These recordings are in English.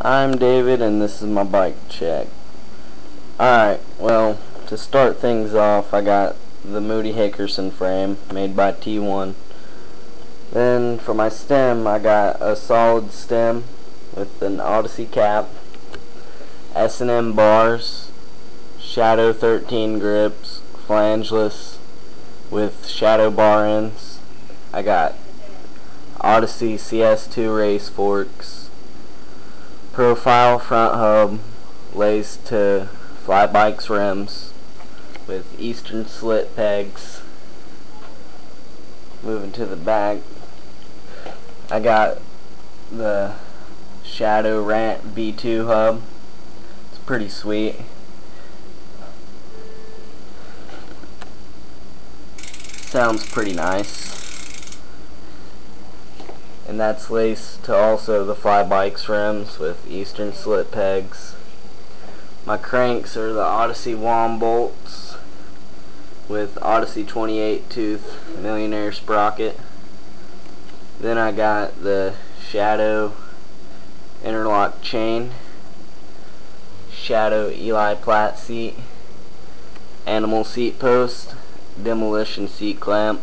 I'm David and this is my bike check. Alright, well, to start things off, I got the Moody Hickerson frame made by T1. Then for my stem, I got a solid stem with an Odyssey cap, S&M bars, Shadow 13 grips, flangeless with shadow bar ends. I got Odyssey CS2 race forks, profile front hub laced to fly bikes rims with Eastern slit pegs. Moving to the back, I got the Shadow Rant V2 hub. It's pretty sweet. Sounds pretty nice. And that's laced to also the fly bikes rims with Eastern slit pegs. My cranks are the Odyssey WOM bolts with Odyssey 28 tooth Millionaire sprocket. Then I got the Shadow interlock chain, Shadow Eli Platt seat, animal seat post, demolition seat clamp.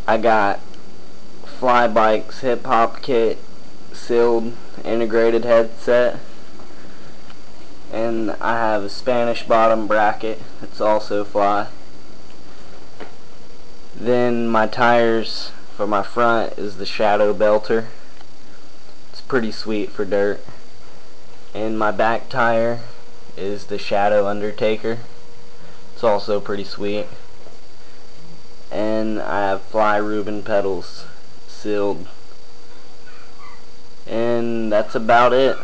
I got Fly Bikes hip hop kit, sealed integrated headset, and I have a Spanish bottom bracket. It's also fly. Then my tires for my front is the Shadow Belter. It's pretty sweet for dirt. And my back tire is the Shadow Undertaker. It's also pretty sweet. And I have Fly Reuben pedals sealed. And that's about it.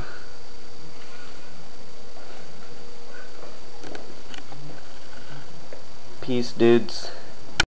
Peace, dudes.